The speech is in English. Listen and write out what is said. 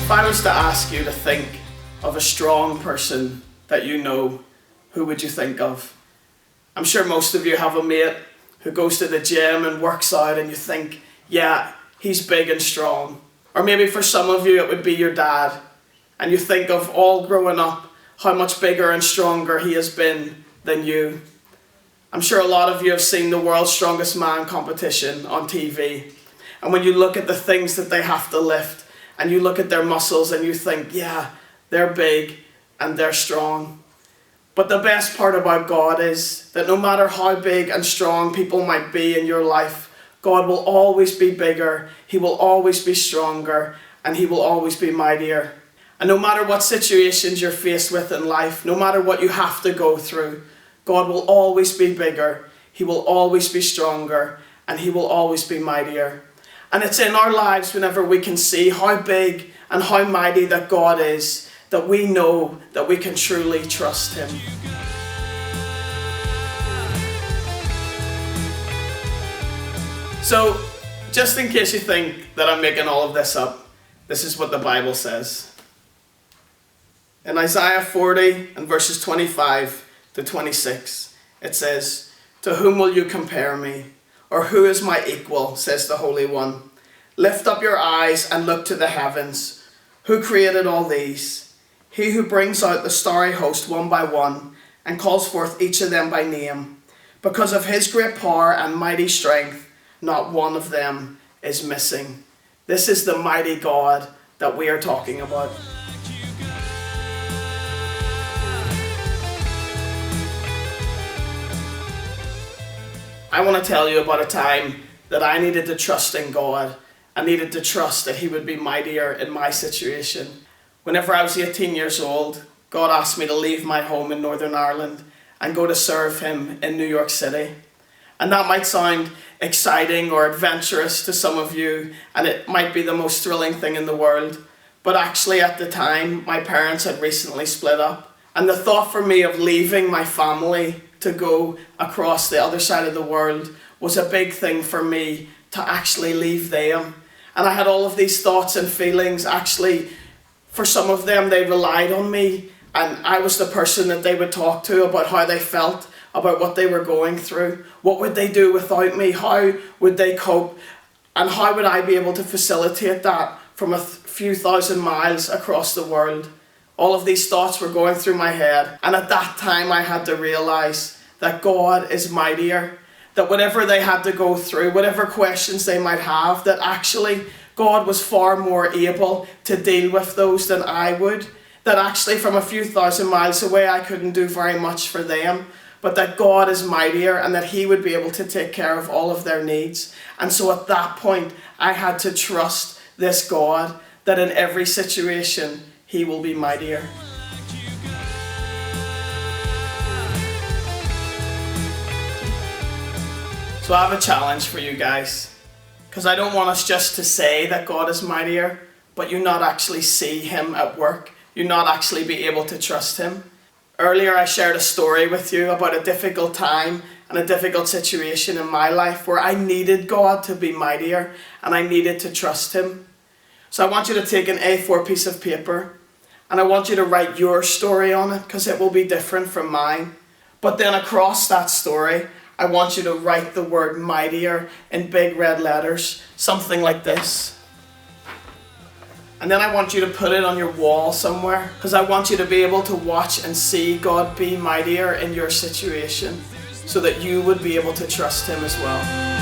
If I was to ask you to think of a strong person that you know, who would you think of? I'm sure most of you have a mate who goes to the gym and works out and you think, yeah, he's big and strong. Or maybe for some of you it would be your dad, and you think of all growing up how much bigger and stronger he has been than you. I'm sure a lot of you have seen the World's Strongest Man competition on TV, and when you look at the things that they have to lift and you look at their muscles and you think, yeah, they're big and they're strong. But the best part about God is that no matter how big and strong people might be in your life, God will always be bigger, He will always be stronger, and He will always be mightier. And no matter what situations you're faced with in life, no matter what you have to go through, God will always be bigger, He will always be stronger, and He will always be mightier. And it's in our lives whenever we can see how big and how mighty that God is, that we know that we can truly trust Him. So, just in case you think that I'm making all of this up, this is what the Bible says. In Isaiah 40 and verses 25 to 26, it says, "To whom will you compare me? Or who is my equal, says the Holy One. Lift up your eyes and look to the heavens. Who created all these? He who brings out the starry host one by one and calls forth each of them by name. Because of His great power and mighty strength, not one of them is missing." This is the mighty God that we are talking about. I want to tell you about a time that I needed to trust in God. I needed to trust that He would be mightier in my situation. Whenever I was 18 years old, God asked me to leave my home in Northern Ireland and go to serve Him in New York City. And that might sound exciting or adventurous to some of you, and it might be the most thrilling thing in the world. But actually at the time, my parents had recently split up. And the thought for me of leaving my family to go across the other side of the world was a big thing for me, to actually leave them. And I had all of these thoughts and feelings. Actually, for some of them, they relied on me, and I was the person that they would talk to about how they felt, about what they were going through. What would they do without me? How would they cope? And how would I be able to facilitate that from a few thousand miles across the world? All of these thoughts were going through my head, and at that time I had to realize that God is mightier, that whatever they had to go through, whatever questions they might have, that actually God was far more able to deal with those than I would, that actually from a few thousand miles away I couldn't do very much for them, but that God is mightier and that He would be able to take care of all of their needs. And so at that point I had to trust this God, that in every situation He will be mightier. So I have a challenge for you guys, because I don't want us just to say that God is mightier, but you not actually see Him at work, you not actually be able to trust Him. Earlier I shared a story with you about a difficult time and a difficult situation in my life where I needed God to be mightier and I needed to trust Him. So I want you to take an A4 piece of paper and I want you to write your story on it, because it will be different from mine. But then across that story, I want you to write the word mightier in big red letters, something like this. And then I want you to put it on your wall somewhere, because I want you to be able to watch and see God be mightier in your situation, so that you would be able to trust Him as well.